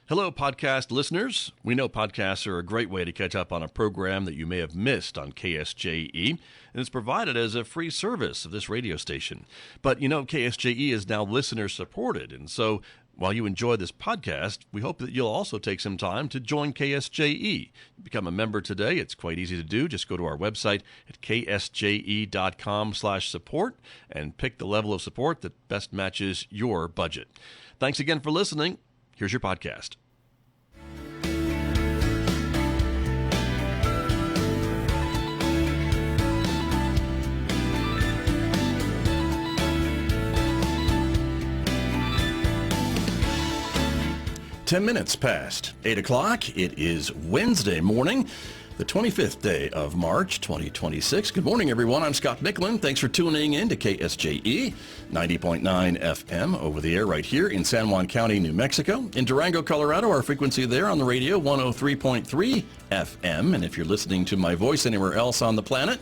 Hello, podcast listeners. We know podcasts are a great way to catch up on a program that you may have missed on KSJE, and it's provided as a free service of this radio station. But you know, KSJE is now listener-supported, and so while you enjoy this podcast, we hope that you'll also take some time to join KSJE. Become a member today. It's quite easy to do. Just go to our website at ksje.com/support and pick the level of support that best matches your budget. Thanks again for listening. Here's your podcast. 10 minutes past 8 o'clock. It is Wednesday morning, the 25th day of March, 2026. Good morning, everyone. I'm Scott Michlin. Thanks for tuning in to KSJE, 90.9 FM over the air right here in San Juan County, New Mexico. In Durango, Colorado, our frequency there on the radio, 103.3 FM. And if you're listening to my voice anywhere else on the planet,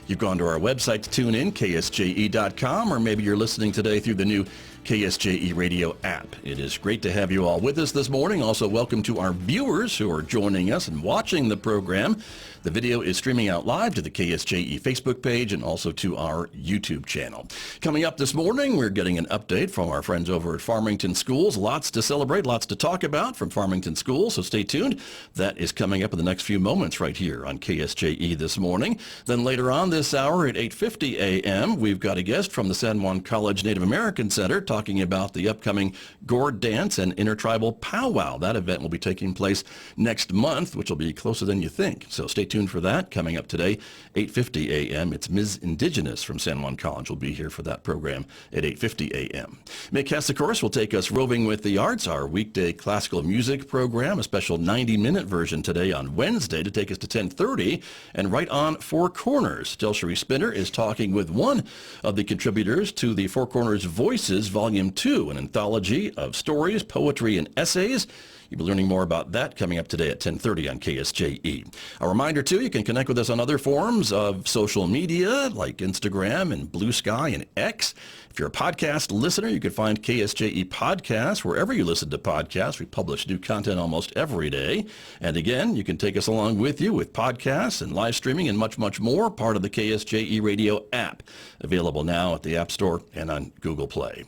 you've gone to our website to tune in, ksje.com, or maybe you're listening today through the new KSJE radio app. It is great to have you all with us this morning. Also, welcome to our viewers who are joining us and watching the program. The video is streaming out live to the KSJE Facebook page and also to our YouTube channel. Coming up this morning, we're getting an update from our friends over at Farmington Schools. Lots to celebrate, lots to talk about from Farmington Schools, so stay tuned. That is coming up in the next few moments right here on KSJE this morning. Then later on this hour at 8:50 a.m., we've got a guest from the San Juan College Native American Center talking about the upcoming Gourd Dance and Intertribal Powwow. That event will be taking place next month, which will be closer than you think. So stay tuned for that. Coming up today, 8:50 a.m. It's Ms. Indigenous from San Juan College will be here for that program at 8:50 a.m. Mick Hess, of course, will take us roving with the arts, our weekday classical music program, a special 90-minute version today on Wednesday to take us to 10:30, and right on Four Corners. Delcherie Spinner is talking with one of the contributors to the Four Corners Voices Volume 2, an anthology of stories, poetry, and essays. You'll be learning more about that coming up today at 10:30 on KSJE. A reminder, too, you can connect with us on other forms of social media like Instagram and Blue Sky and X. If you're a podcast listener, you can find KSJE Podcasts wherever you listen to podcasts. We publish new content almost every day. And again, you can take us along with you with podcasts and live streaming and much, much more, part of the KSJE Radio app, available now at the App Store and on Google Play.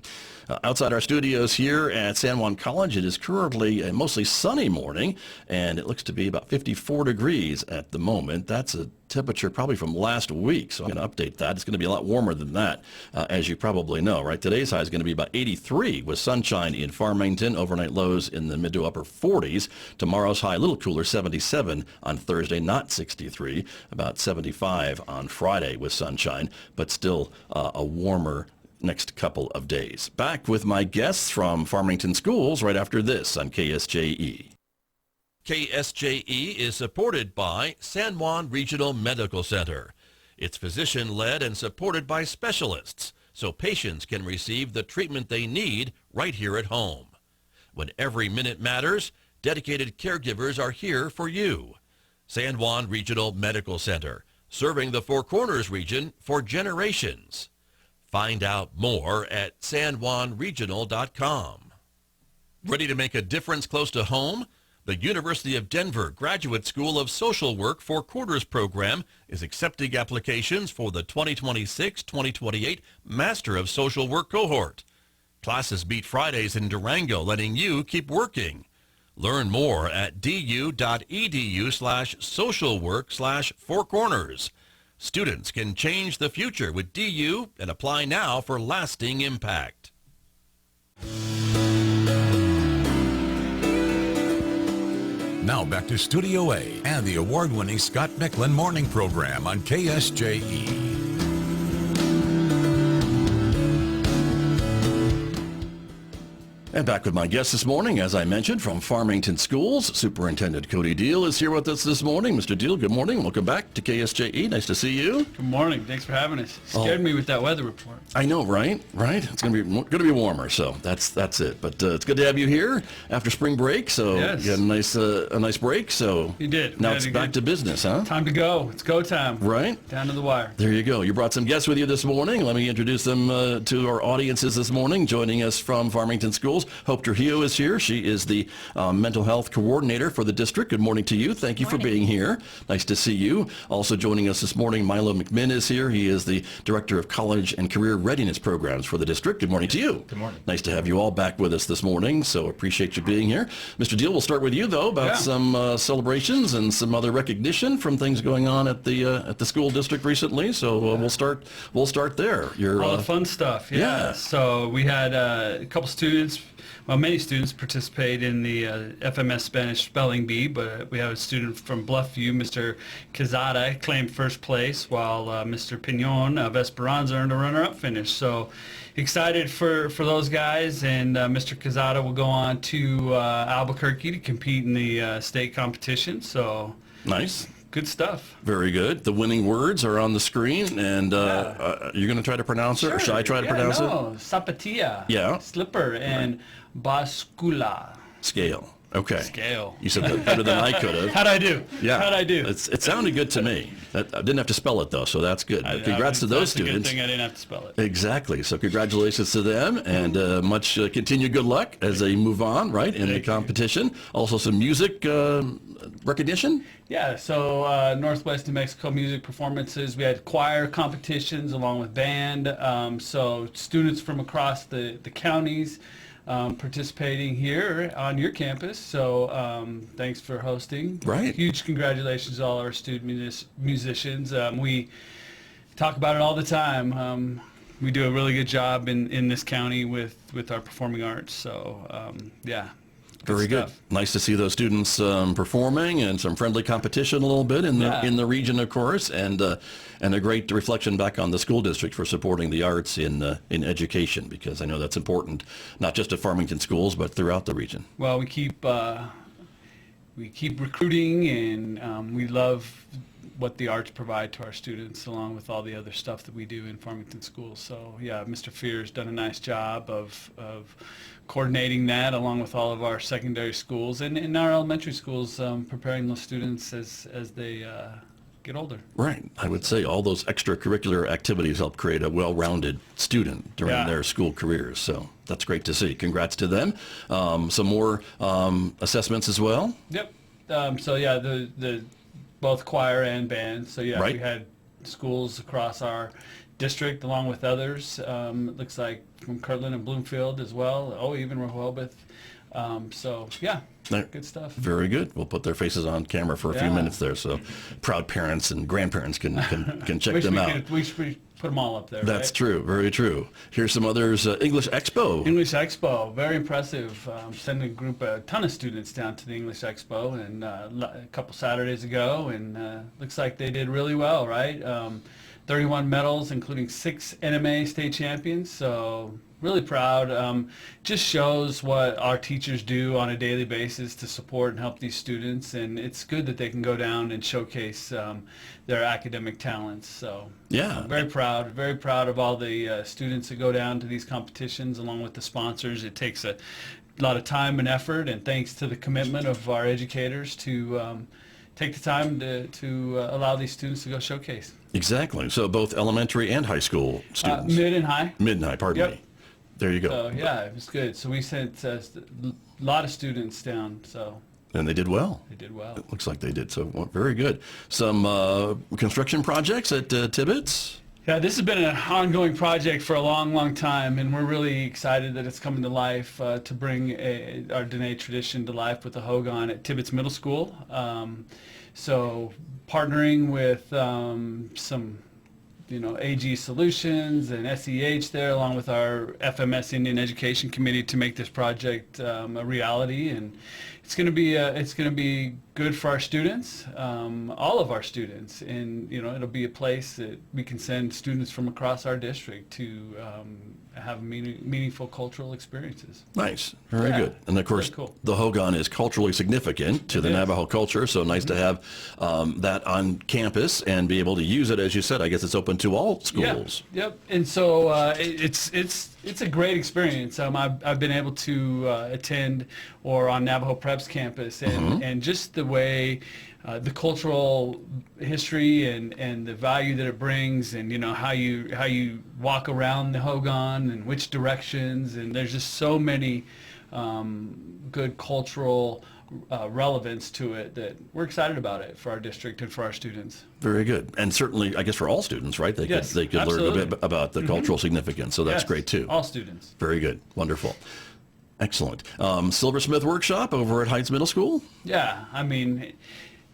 Outside our studios here at San Juan College, it is currently a mostly sunny morning, and it looks to be about 54 degrees at the moment. That's a temperature probably from last week, so I'm going to update that. It's going to be a lot warmer than that, as you probably know, right? Today's high is going to be about 83 with sunshine in Farmington, overnight lows in the mid to upper 40s. Tomorrow's high a little cooler, 77 on Thursday, not 63, about 75 on Friday with sunshine, but still a warmer next couple of days. Back with my guests from Farmington Schools right after this on KSJE. KSJE is supported by San Juan Regional Medical Center. It's physician-led and supported by specialists, so patients can receive the treatment they need right here at home. When every minute matters, dedicated caregivers are here for you. San Juan Regional Medical Center, serving the Four Corners region for generations. Find out more at sanjuanregional.com. Ready to make a difference close to home? The University of Denver Graduate School of Social Work Four Corners program is accepting applications for the 2026-2028 Master of Social Work cohort. Classes meet Fridays in Durango, letting you keep working. Learn more at du.edu/socialwork/Four Corners. Students can change the future with DU and apply now for lasting impact. Now back to Studio A and the award-winning Scott Michlin morning program on KSJE. And back with my guest this morning, as I mentioned, from Farmington Schools, Superintendent Cody Diehl is here with us this morning. Mr. Diehl, good morning. Welcome back to KSJE. Nice to see you. Good morning. Thanks for having us. Scared me with that weather report. I know, right? Right? It's going to be warmer, so that's it. But it's good to have you here after spring break. So yes. You had a nice break. So you did. Now it's back to business, huh? Time to go. It's go time. Right? Down to the wire. There you go. You brought some guests with you this morning. Let me introduce them to our audiences this morning. Joining us from Farmington Schools, Schools. Hope Trujillo is here. She is the mental health coordinator for the district. Good morning to you. Thank you for being here. Nice to see you. Also joining us this morning, Milo McMinn is here. He is the director of college and career readiness programs for the district. Good morning to you. Good morning. Nice to have you all back with us this morning, so appreciate you being here. Mr. Diehl, we'll start with you, though, about some celebrations and some other recognition from things going on at the school district recently. So we'll start there. All the fun stuff. Yeah. So we had a couple students. Well, many students participate in the FMS Spanish Spelling Bee, but we have a student from Bluffview, Mr. Quezada, claimed first place, while Mr. Piñon of Esperanza earned a runner-up finish. So excited for those guys, and Mr. Quezada will go on to Albuquerque to compete in the state competition. So nice. Good stuff. Very good. The winning words are on the screen, and you're going to try to pronounce it, or should I try to pronounce it? Zapatilla. Yeah. Slipper and bascula. Scale. Okay. Scale. You said that better than I could have. How'd I do? Yeah. How'd I do? It sounded good to me. I didn't have to spell it, though, so that's good. But congrats to those students. That's a good thing I didn't have to spell it. Exactly. So congratulations to them, and much continued good luck as they move on, right, in the competition. Also some music recognition? Yeah, so Northwest New Mexico music performances. We had choir competitions along with band. So students from across the counties participating here on your campus. So thanks for hosting. Right. Huge congratulations to all our student musicians. We talk about it all the time. We do a really good job in this county with our performing arts. So yeah. Very good. Nice to see those students performing, and some friendly competition a little bit in the region, of course, and a great reflection back on the school district for supporting the arts in education, because I know that's important, not just at Farmington schools, but throughout the region. Well, we keep recruiting, and we love what the arts provide to our students, along with all the other stuff that we do in Farmington schools. So yeah, Mr. Fear's done a nice job of coordinating that, along with all of our secondary schools and in our elementary schools, preparing those students as they get older. Right. I would say all those extracurricular activities help create a well-rounded student during their school careers. So that's great to see. Congrats to them. Some more assessments as well? Yep. So yeah, the both choir and band. So yeah, we had schools across our district along with others. It looks like from Kirtland and Bloomfield as well. Oh, even Rehoboth. So yeah, good stuff. Very good. We'll put their faces on camera for a few minutes there, so proud parents and grandparents can check them out. We should put them all up there. That's true. Very true. Here's some others. English Expo. English Expo, very impressive. Sending a ton of students down to the English Expo, and a couple Saturdays ago, and looks like they did really well, right? 31 medals, including 6 NMA state champions. So really proud. Just shows what our teachers do on a daily basis to support and help these students, and it's good that they can go down and showcase their academic talents. So yeah, very proud of all the students that go down to these competitions, along with the sponsors. It takes a lot of time and effort, and thanks to the commitment of our educators to take the time to allow these students to go showcase. Exactly. So both elementary and high school students. Mid and high. Mid and high, pardon me. There you go. So yeah, it was good. So we sent a lot of students down. So. And they did well. They did well. It looks like they did. So very good. Some construction projects at Tibbetts. Yeah, this has been an ongoing project for a long, long time, and we're really excited that it's coming to life to bring our Dene tradition to life with the Hogan at Tibbetts Middle School. So partnering with some AG Solutions and SEH there, along with our FMS Indian Education Committee, to make this project a reality. And it's going to be good for our students, all of our students, and it'll be a place that we can send students from across our district to have meaningful cultural experiences. Nice, very good. And of course, cool. The Hogan is culturally significant to the Navajo culture, so nice to have that on campus and be able to use it. As you said, I guess it's open to all schools. Yep. And so it's a great experience. I've been able to attend or on Navajo Prep's campus, and just the way the cultural history and the value that it brings, and how you walk around the Hogan and which directions, and there's just so many good cultural relevance to it, that we're excited about it for our district and for our students. Very good. And certainly, I guess, for all students, right? They Yes, could learn a absolutely. bit about the cultural significance, so that's Yes, great too. all students. Very good. Wonderful. Excellent. Silversmith Workshop over at Heights Middle School? Yeah, I mean,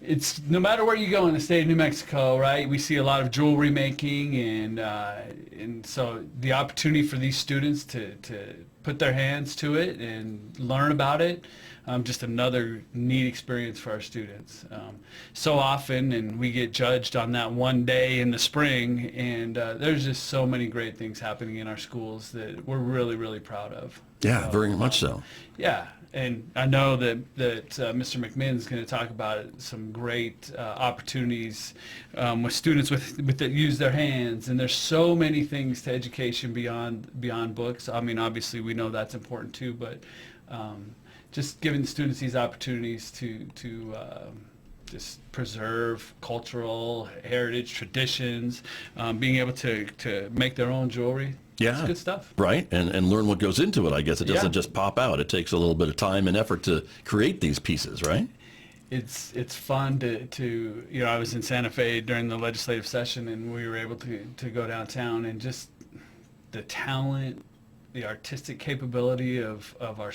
it's no matter where you go in the state of New Mexico, right? We see a lot of jewelry making, and so the opportunity for these students to put their hands to it and learn about it, just another neat experience for our students. So often, and we get judged on that one day in the spring, and there's just so many great things happening in our schools that we're really, really proud of. Yeah, So, very much so. Yeah, and I know that Mr. McMinn is going to talk about some great opportunities with students with that use their hands, and there's so many things to education beyond books. I mean, obviously we know that's important too, but just giving the students these opportunities to just preserve cultural heritage, traditions, being able to make their own jewelry. Yeah. It's good stuff. Right, and learn what goes into it, I guess. It doesn't Yeah. just pop out. It takes a little bit of time and effort to create these pieces, right? It's fun to I was in Santa Fe during the legislative session, and we were able to go downtown, and just the talent, the artistic capability of our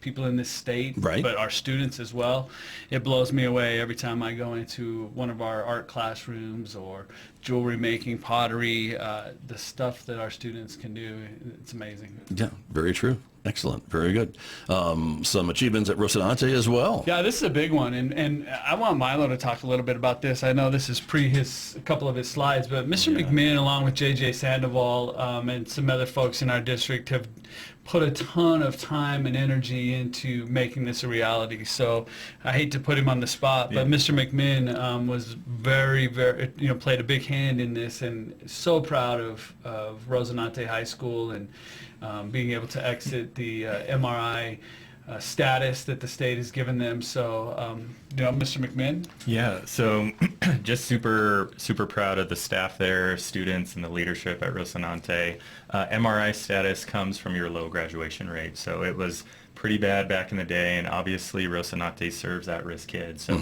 people in this state, Right. but our students as well. It blows me away every time I go into one of our art classrooms or jewelry making, pottery, the stuff that our students can do. It's amazing. Yeah, very true. Excellent. Very good. Some achievements at Rocinante as well. Yeah, this is a big one, and I want Milo to talk a little bit about this. I know this is a couple of his slides, but Mr. McMinn, along with J.J. Sandoval and some other folks in our district, have put a ton of time and energy into making this a reality. So I hate to put him on the spot, but Mr. McMinn was very, very, played a big hand in this, and so proud of Rocinante High School and being able to exit the MRI status that the state has given them. So, Mr. McMinn? Yeah, so just super proud of the staff there, students, and the leadership at Rocinante. MRI status comes from your low graduation rate. So it was pretty bad back in the day, and obviously Rocinante serves at-risk kids. So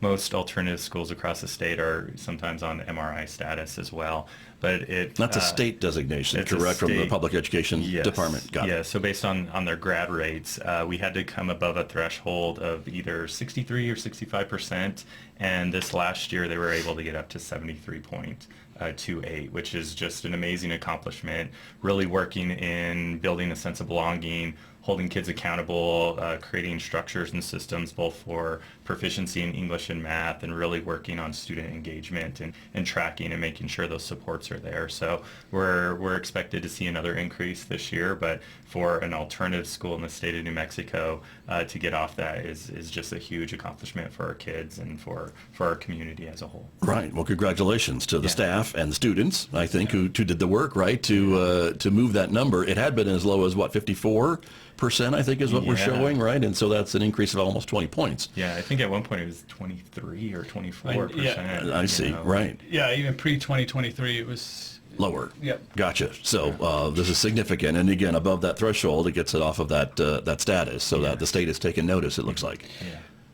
most alternative schools across the state are sometimes on MRI status as well. But That's a state designation, correct, from the Public Education Department. Got it. So based on their grad rates, we had to come above a threshold of either 63 or 65%, and this last year they were able to get up to 73.28, which is just an amazing accomplishment, really working in building a sense of belonging, holding kids accountable, creating structures and systems both for proficiency in English and math, and really working on student engagement and tracking and making sure those supports are there. So we're expected to see another increase this year, but for an alternative school in the state of New Mexico to get off that is just a huge accomplishment for our kids and for our community as a whole. Right. Well, congratulations to the staff and the students, I think, who did the work, right, to move that number. It had been as low as, 54%, I think, is what we're showing, right? And so that's an increase of almost 20 points. Yeah, I think at one point it was 23 or 24%. I see, right. Yeah, even pre-2023 it was Lower. Yep. Gotcha. So this is significant, and again, above that threshold, it gets it off of that status, so that the state has taken notice, it looks like.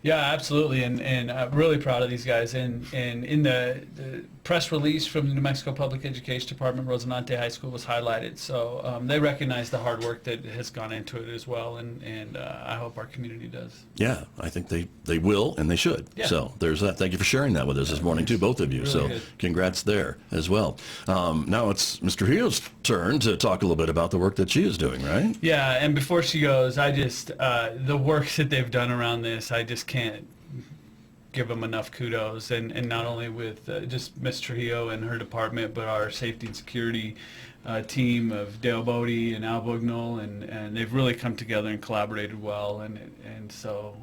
Yeah, absolutely, and I'm really proud of these guys. And in the press release from the New Mexico Public Education Department, Rocinante High School was highlighted. So they recognize the hard work that has gone into it as well, and I hope our community does. Yeah, I think they will, and they should. Yeah. So there's that. Thank you for sharing that with us this morning, too, both of you. Really So good. congrats there as well. Now it's Mr. Trujillo's turn to talk a little bit about the work that she is doing, right? Yeah, and before she goes, I just the work that they've done around this, I just can't give them enough kudos, and not only with just Ms. Trujillo and her department, but our safety and security team of Dale Bodie and Al Bugnell, and they've really come together and collaborated well, and so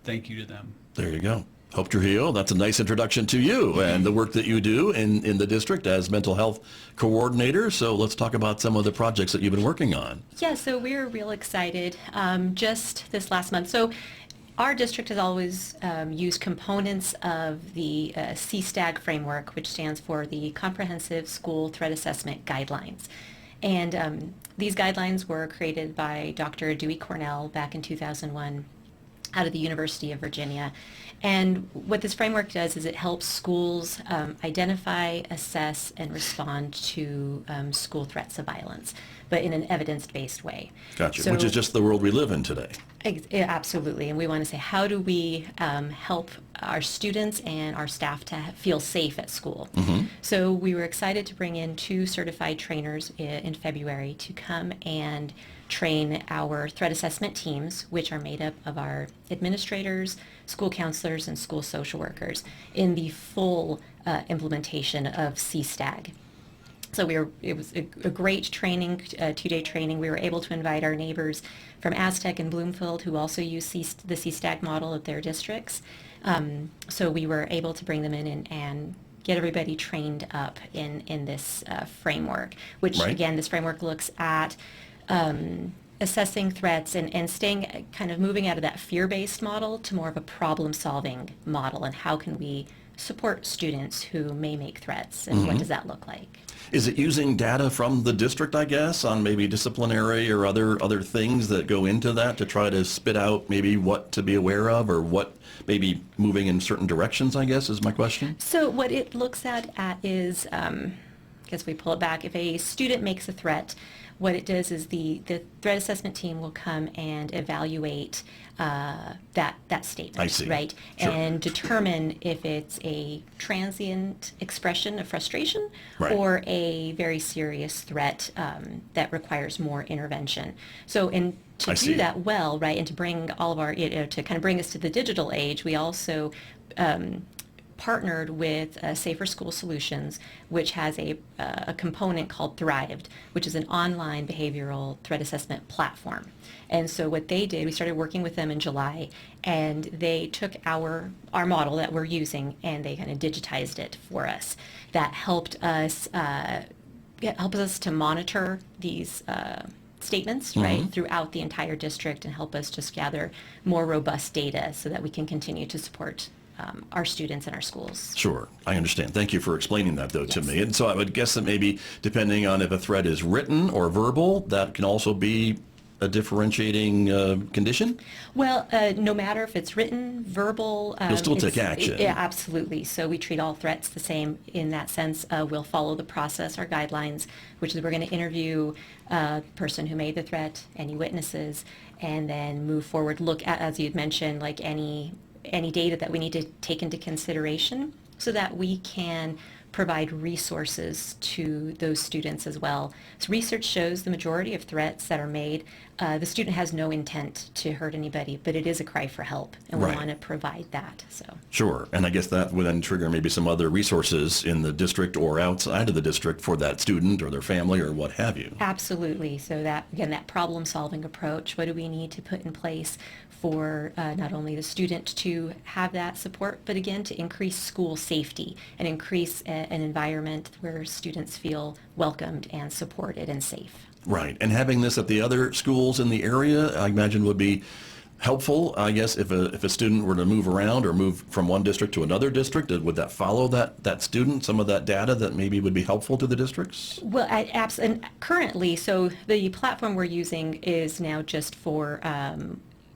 thank you to them. There you go. Hope Trujillo, that's a nice introduction to you and the work that you do in the district as mental health coordinator. So let's talk about some of the projects that you've been working on. Yeah, so we're real excited just this last month. So our district has always used components of the CSTAG framework, which stands for the Comprehensive School Threat Assessment Guidelines. And these guidelines were created by Dr. Dewey Cornell back in 2001 out of the University of Virginia. And what this framework does is it helps schools identify, assess, and respond to school threats of violence, but in an evidence-based way. Gotcha, So, which is just the world we live in today. yeah, absolutely. And we want to say, how do we help our students and our staff to feel safe at school? So we were excited to bring in 2 certified trainers in February to come and train our threat assessment teams, which are made up of our administrators, school counselors, and school social workers in the full implementation of CSTAG. So it was a great training, 2-day training. We were able to invite our neighbors from Aztec and Bloomfield who also use the CSTAG model of their districts. So we were able to bring them in and get everybody trained up in this framework, which again, this framework looks at assessing threats and staying kind of moving out of that fear-based model to more of a problem-solving model, and how can we support students who may make threats, and what does that look like? Is it using data from the district, I guess, on maybe disciplinary or other things that go into that to try to spit out maybe what to be aware of, or what maybe moving in certain directions, I guess, is my question? So what it looks at is, I guess we pull it back, if a student makes a threat, what it does is the threat assessment team will come and evaluate that statement, I see. right? Sure. And determine if it's a transient expression of frustration, Right. or a very serious threat that requires more intervention. So, and to I do see. that well, right, and to bring all of our, to kind of bring us to the digital age, we also partnered with Safer School Solutions, which has a component called Thrived, which is an online behavioral threat assessment platform. And so what they did, we started working with them in July, and they took our model that we're using and they kind of digitized it for us. That helped us to monitor these statements, right, throughout the entire district, and help us just gather more robust data so that we can continue to support our students and our schools. Sure, I understand. Thank you for explaining that, though, to me. And so I would guess that maybe depending on if a threat is written or verbal, that can also be a differentiating condition? Well, no matter if it's written, verbal. You'll still take action. Yeah, absolutely. So we treat all threats the same in that sense. We'll follow the process, our guidelines, which is we're going to interview a person who made the threat, any witnesses, and then move forward, look at, as you had mentioned, like any data that we need to take into consideration so that we can provide resources to those students as well. So research shows the majority of threats that are made, the student has no intent to hurt anybody, but it is a cry for help, and we Right. want to provide that. So Sure, and I guess that would then trigger maybe some other resources in the district or outside of the district for that student or their family or what have you. absolutely. So that, again, that problem-solving approach, what do we need to put in place for not only the student to have that support, but again, to increase school safety and increase an environment where students feel welcomed and supported and safe. Right, and having this at the other schools in the area, I imagine would be helpful, I guess, if a student were to move around or move from one district to another district, would that follow that student, some of that data that maybe would be helpful to the districts? Well, and currently, so the platform we're using is now just for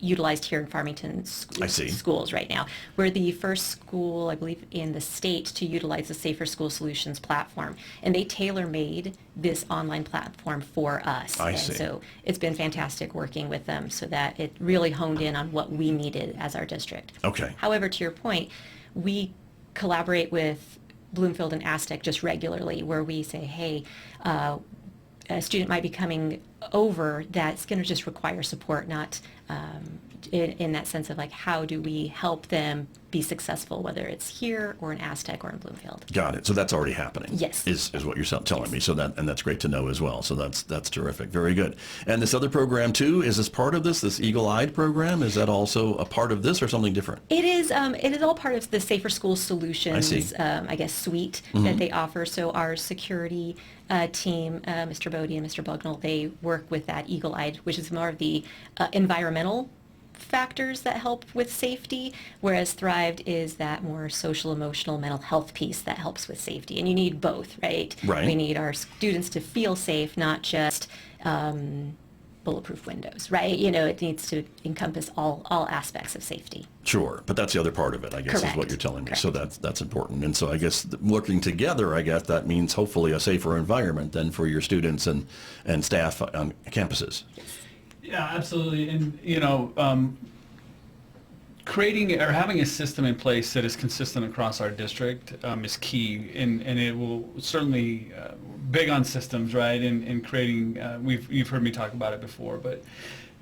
utilized here in Farmington I see. schools right now. We're the first school, I believe, in the state to utilize the Safer School Solutions platform, and they tailor-made this online platform for us. I and see. So it's been fantastic working with them so that it really honed in on what we needed as our district. Okay. However, to your point, we collaborate with Bloomfield and Aztec just regularly, where we say, hey, a student might be coming over that's going to just require support, not in that sense of like, how do we help them be successful, whether it's here or in Aztec or in Bloomfield. Got it. So that's already happening. Yes. Is what you're telling me. So that's great to know as well. So that's terrific. Very good. And this other program too, is this part of this Eagle-Eyed program? Is that also a part of this or something different? It is all part of the Safer School Solutions, I see. I guess, suite that they offer. So our security team, Mr. Bodie and Mr. Bugnell, they work with that Eagle-Eyed, which is more of the environmental factors that help with safety, whereas Thrived is that more social, emotional, mental health piece that helps with safety. And you need both, right? Right. We need our students to feel safe, not just bulletproof windows, right? It needs to encompass all aspects of safety. Sure, but that's the other part of it, I guess, Correct. is what you're telling me. Correct. So that's important. And so I guess working together, I guess that means hopefully a safer environment then for your students and staff on campuses. Yeah, absolutely. And, creating or having a system in place that is consistent across our district is key, and it will certainly big on systems, right? And creating, you've heard me talk about it before, but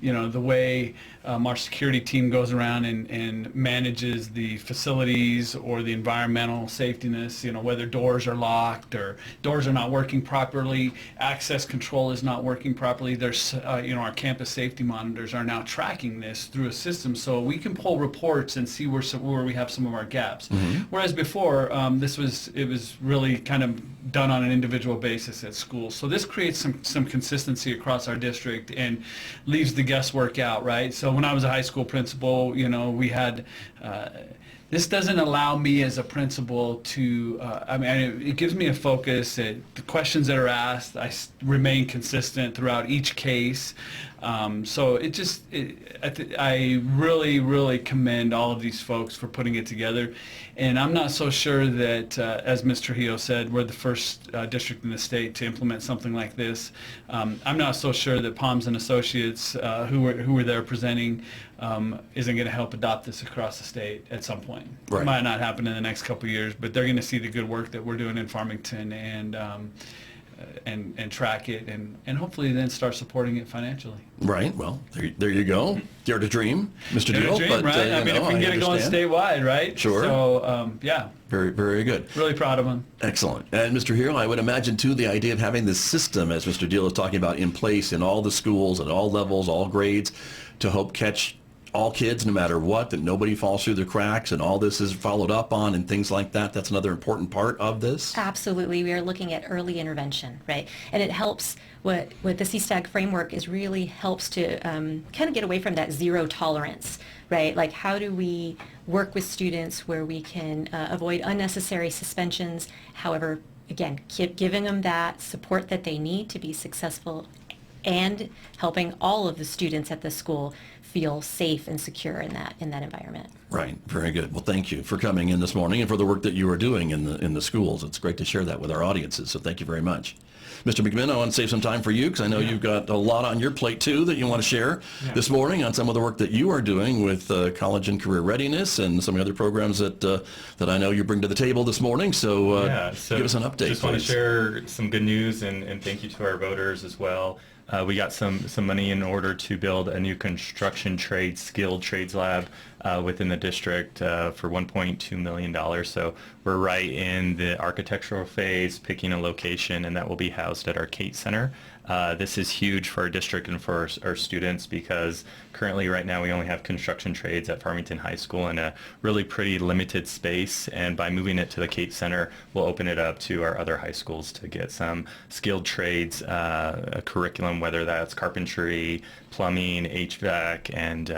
the way our security team goes around and manages the facilities or the environmental safetiness, whether doors are locked or doors are not working properly, access control is not working properly. There's, our campus safety monitors are now tracking this through a system, so we can pull reports and see where we have some of our gaps. Mm-hmm. Whereas before, it was really kind of done on an individual basis at school. So this creates some consistency across our district and leaves the guesswork out, right? So when I was a high school principal, we had, this doesn't allow me as a principal to, it gives me a focus. The questions that are asked, I remain consistent throughout each case. So I really, really commend all of these folks for putting it together. And I'm not so sure that, as Mr. Trujillo said, we're the first district in the state to implement something like this. I'm not so sure that Palms and Associates, who were there presenting, isn't going to help adopt this across the state at some point. Right. It might not happen in the next couple of years, but they're going to see the good work that we're doing in Farmington and track it and hopefully then start supporting it financially. Right. Well, there you go. Dare to dream, Mr. Dare to Diehl. dream, But, right? If we can get it going statewide, right? Sure. So, yeah. Very, very good. Really proud of them. Excellent. And Mr. Diehl, I would imagine, too, the idea of having this system, as Mr. Diehl is talking about, in place in all the schools, at all levels, all grades, to help catch all kids, no matter what, that nobody falls through the cracks, and all this is followed up on and things like that. That's another important part of this. Absolutely. We are looking at early intervention, right? And it helps, what the CSTAG framework is really helps to kind of get away from that zero tolerance, right? Like, how do we work with students where we can avoid unnecessary suspensions? However, again, keep giving them that support that they need to be successful and helping all of the students at the school feel safe and secure in that environment. Right. Very good. Well, thank you for coming in this morning and for the work that you are doing in the schools. It's great to share that with our audiences. So thank you very much. Mr. McMinn, I want to save some time for you because I know you've got a lot on your plate, too, that you want to share this morning on some of the work that you are doing with college and career readiness and some of the other programs that I know you bring to the table this morning. So, give us an update, Just want to share some good news and thank you to our voters as well. We got some money in order to build a new construction trades, skilled trades lab within the district for $1.2 million. So we're right in the architectural phase, picking a location, and that will be housed at our Kate Center. This is huge for our district and for our students because currently right now we only have construction trades at Farmington High School in a really pretty limited space, and by moving it to the Kate Center we'll open it up to our other high schools to get some skilled trades a curriculum, whether that's carpentry, plumbing, HVAC, and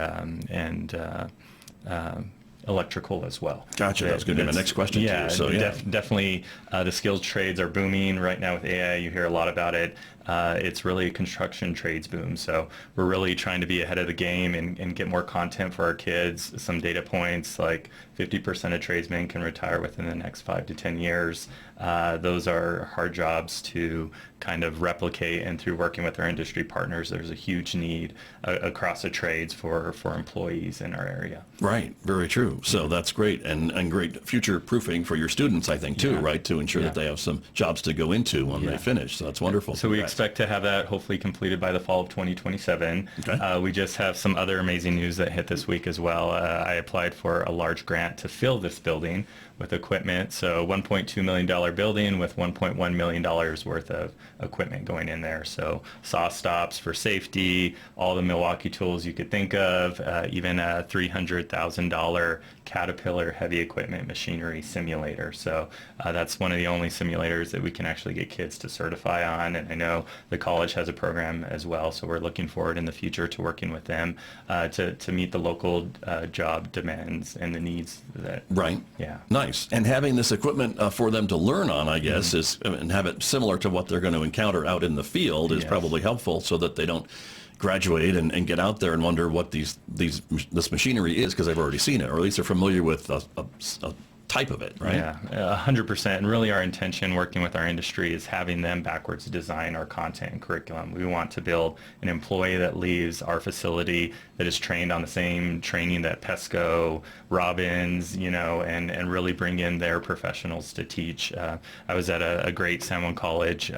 electrical as well. Gotcha. That was going to be my next question. Yeah, too. So, definitely the skilled trades are booming right now with AI. You hear a lot about it. It's really a construction trades boom. So we're really trying to be ahead of the game and get more content for our kids. Some data points like 50% of tradesmen can retire within the next 5 to 10 years. Those are hard jobs to kind of replicate, and through working with our industry partners, there's a huge need across the trades for employees in our area. Right. Very true. So that's great, and great future proofing for your students, I think, too, right, to ensure that they have some jobs to go into when they finish. So that's wonderful. So we expect to have that hopefully completed by the fall of 2027. Okay. We just have some other amazing news that hit this week as well. I applied for a large grant to fill this building with equipment. So $1.2 million building with $1.1 million worth of equipment going in there. So saw stops for safety, all the Milwaukee tools you could think of, even a $300,000 our Caterpillar heavy equipment machinery simulator. So that's one of the only simulators that we can actually get kids to certify on. And I know the college has a program as well, so we're looking forward in the future to working with them to meet the local job demands and the needs. Right. Yeah. Nice. And having this equipment for them to learn on, I guess, is and have it similar to what they're going to encounter out in the field is probably helpful, so that they don't graduate and get out there and wonder what this machinery is, because they've already seen it, or at least they're familiar with a type of it, right? Yeah, 100%. And really our intention working with our industry is having them backwards design our content and curriculum. We want to build an employee that leaves our facility that is trained on the same training that Pesco, Robbins, and really bring in their professionals to teach. I was at a great San Juan College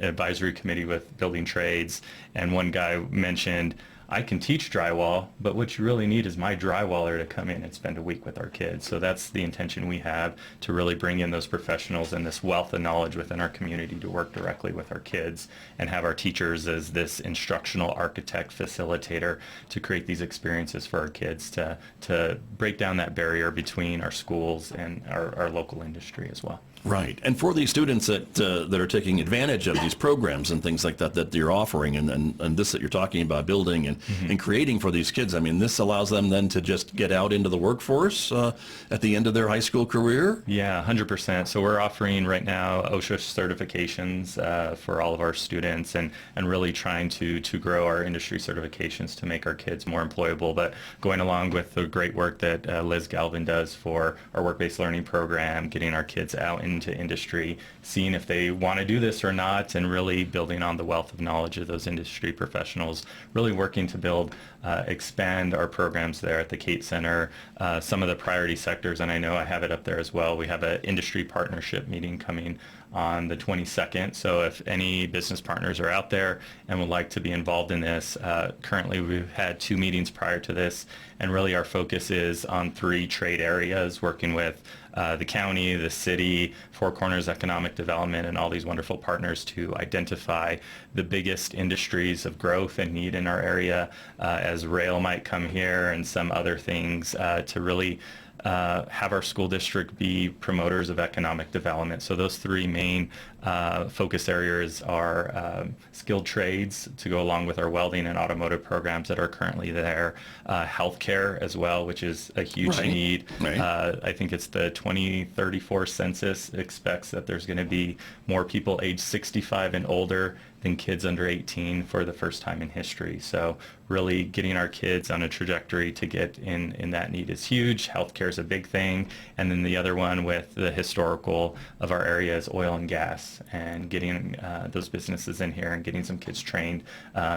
advisory committee with building trades, and one guy mentioned, I can teach drywall, but what you really need is my drywaller to come in and spend a week with our kids. So that's the intention we have, to really bring in those professionals and this wealth of knowledge within our community to work directly with our kids, and have our teachers as this instructional architect facilitator to create these experiences for our kids to break down that barrier between our schools and our local industry as well. Right. And for these students that are taking advantage of these programs and things like that you're offering, and this that you're talking about building and creating for these kids, I mean, this allows them then to just get out into the workforce at the end of their high school career? Yeah, 100%. So we're offering right now OSHA certifications for all of our students, and really trying to grow our industry certifications to make our kids more employable. But going along with the great work that Liz Galvin does for our work-based learning program, getting our kids out into industry, seeing if they want to do this or not, and really building on the wealth of knowledge of those industry professionals, really working to expand our programs there at the Kate Center, some of the priority sectors, and I know I have it up there as well. We have an industry partnership meeting coming on the 22nd. So if any business partners are out there and would like to be involved in this, currently we've had 2 meetings prior to this, and really our focus is on 3 trade areas, working with the county, the city, Four Corners Economic Development, and all these wonderful partners to identify the biggest industries of growth and need in our area, as rail might come here and some other things, to really have our school district be promoters of economic development. So those 3 main focus areas are skilled trades to go along with our welding and automotive programs that are currently there, healthcare as well, which is a huge need. Right. I think it's the 2034 census expects that there's going to be more people age 65 and older than kids under 18 for the first time in history. So really getting our kids on a trajectory to get in that need is huge. Healthcare is a big thing. And then the other one with the historical of our area is oil and gas, and getting those businesses in here and getting some kids trained,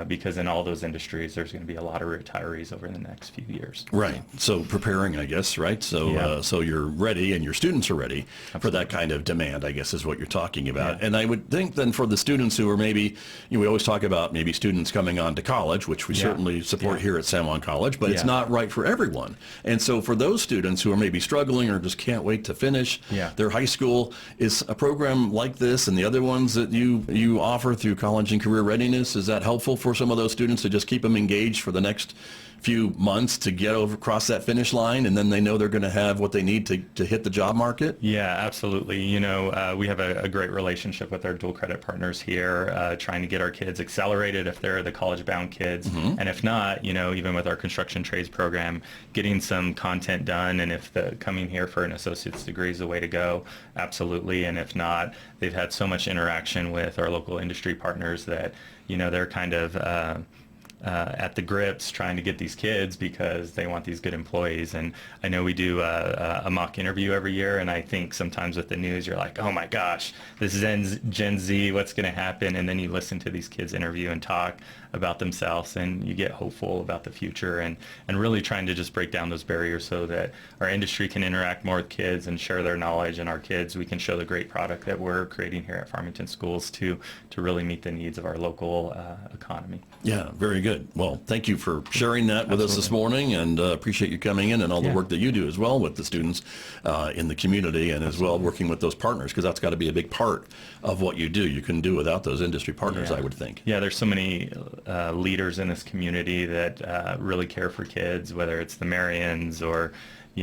because in all those industries there's going to be a lot of retirees over the next few years. Right. So preparing, I guess, right? So so you're ready, and your students are ready for that kind of demand, I guess, is what you're talking about. Yeah. And I would think then for the students who are maybe, we always talk about maybe students coming on to college, which we certainly support here at San Juan College, but it's not right for everyone. And so for those students who are maybe struggling or just can't wait to finish their high school, is a program like this and the other ones that you offer through College and Career Readiness, is that helpful for some of those students to just keep them engaged for the next few months to get across that finish line, and then they know they're going to have what they need to hit the job market? Yeah, absolutely. We have a great relationship with our dual credit partners here, trying to get our kids accelerated if they're the college-bound kids, and if not, even with our construction trades program, getting some content done, and if coming here for an associate's degree is the way to go, absolutely. And if not, they've had so much interaction with our local industry partners that they're kind of at the grips trying to get these kids because they want these good employees. And I know we do a mock interview every year, and I think sometimes with the news you're like, oh my gosh, this is Gen Z, what's going to happen? And then you listen to these kids interview and talk about themselves, and you get hopeful about the future, and really trying to just break down those barriers so that our industry can interact more with kids and share their knowledge, and our kids, we can show the great product that we're creating here at Farmington Schools to really meet the needs of our local economy. Yeah, very good. Well, thank you for sharing that with us this morning, and appreciate you coming in and all the work that you do as well with the students in the community, and as well working with those partners, because that's got to be a big part of what you do. You couldn't do without those industry partners, I would think. Yeah, there's so many leaders in this community that really care for kids, whether it's the Marians or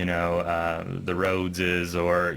the roads is, or,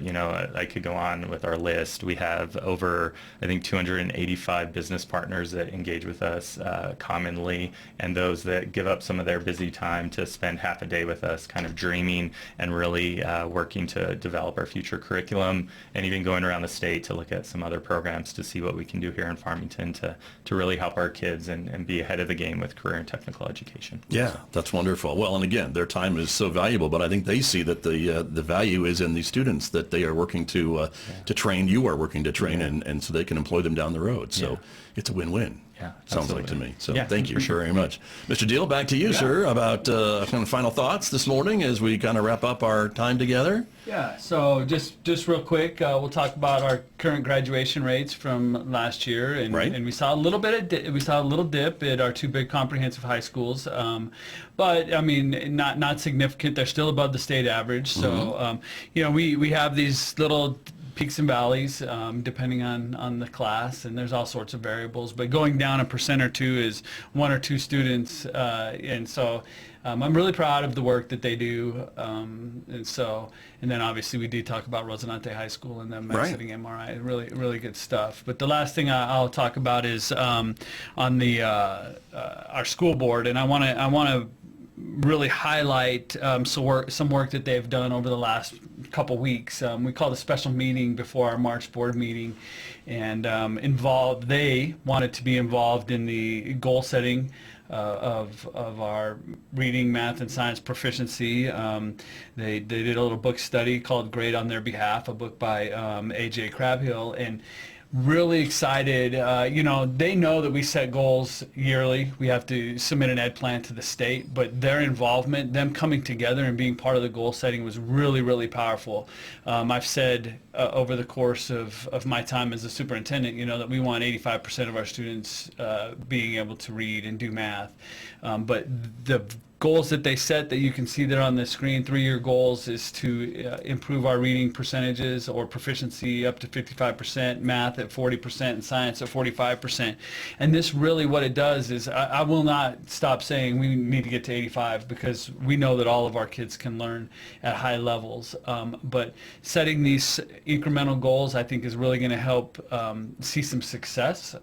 I could go on with our list. We have over, I think, 285 business partners that engage with us commonly, and those that give up some of their busy time to spend half a day with us kind of dreaming and really working to develop our future curriculum, and even going around the state to look at some other programs to see what we can do here in Farmington to really help our kids and be ahead of the game with career and technical education. Yeah, that's wonderful. Well, and again, their time is so valuable, but I think they see that the value is in these students that they are working to train, you are working to train, and so they can employ them down the road. So it's a win-win. Yeah, sounds like to me. So yeah, thank you sure. very much. Mr. Diehl, back to you, sir, about kind of final thoughts this morning as we kind of wrap up our time together. Yeah, so just real quick, we'll talk about our current graduation rates from last year, and, and we saw a little dip at our two big comprehensive high schools, but I mean not significant. They're still above the state average. So we have these little peaks and valleys depending on the class, and there's all sorts of variables, but going down a percent or two is one or two students, and so I'm really proud of the work that they do, and then obviously we did talk about Rosinante High School and them exiting MRI. Really good stuff. But the last thing I'll talk about is on the our school board, and I want to really highlight some work that they've done over the last couple weeks. We called a special meeting before our March board meeting, and they wanted to be involved in the goal setting of our reading, math, and science proficiency. They did a little book study called Great on Their Behalf, a book by A.J. Crabhill, and really excited. They know that we set goals yearly. We have to submit an ed plan to the state, but their involvement, them coming together and being part of the goal setting was really powerful. I've said over the course of my time as a superintendent, that we want 85% of our students being able to read and do math. But the goals that they set that you can see there on the screen, 3-year goals, is to improve our reading percentages or proficiency up to 55%, math at 40%, and science at 45%. And this really, what it does is, I will not stop saying we need to get to 85, because we know that all of our kids can learn at high levels. But setting these incremental goals, I think, is really going to help see some success.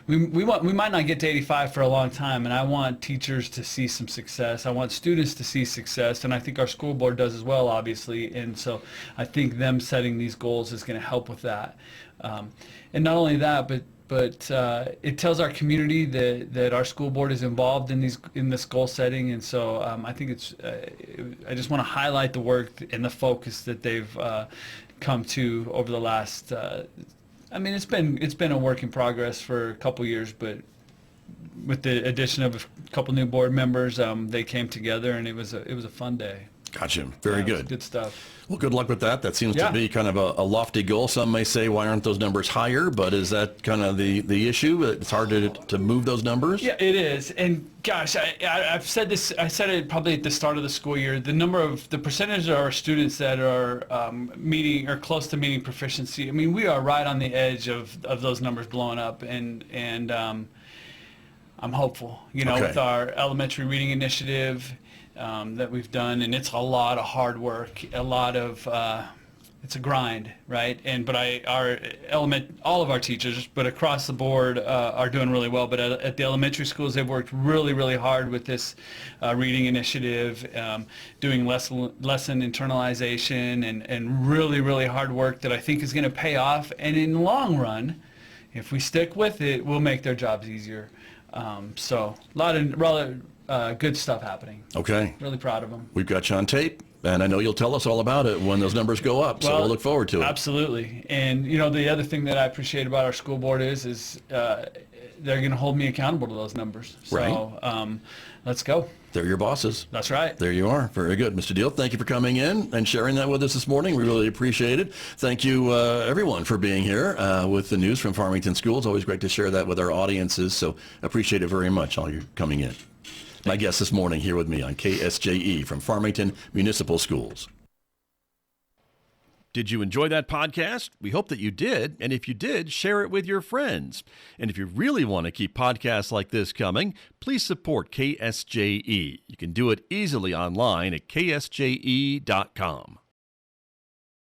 We might not get to 85 for a long time, and I want teachers to see some success. I want students to see success, and I think our school board does as well, obviously. And so I think them setting these goals is going to help with that. And not only that, but it tells our community that our school board is involved in this goal setting, and so I think I just want to highlight the work and the focus that they've come to over the last. It's been a work in progress for a couple years, but with the addition of a couple new board members, they came together, and it was a fun day. Gotcha. Very good. Good stuff. Well, good luck with that. That seems to be kind of a lofty goal. Some may say, why aren't those numbers higher? But is that kind of the issue? It's hard to move those numbers? Yeah, it is. And gosh, I've said this, I said it probably at the start of the school year, the percentage of our students that are meeting or close to meeting proficiency, we are right on the edge of those numbers blowing up. And I'm hopeful, with our elementary reading initiative that we've done, and it's a lot of hard work, it's a grind, right? But all of our teachers, but across the board, are doing really well. But at the elementary schools, they've worked really hard with this reading initiative, doing lesson internalization, and really hard work that I think is going to pay off. And in the long run, if we stick with it, we'll make their jobs easier. So a lot of good stuff happening. Okay. Really proud of them. We've got you on tape, and I know you'll tell us all about it when those numbers go up, so we'll look forward to it. Absolutely. And, the other thing that I appreciate about our school board is they're going to hold me accountable to those numbers. So let's go. They're your bosses. That's right. There you are. Very good. Mr. Diehl, thank you for coming in and sharing that with us this morning. We really appreciate it. Thank you, everyone, for being here with the news from Farmington Schools. Always great to share that with our audiences, so appreciate it very much, all you coming in. My guest this morning here with me on KSJE from Farmington Municipal Schools. Did you enjoy that podcast? We hope that you did. And if you did, share it with your friends. And if you really want to keep podcasts like this coming, please support KSJE. You can do it easily online at ksje.com.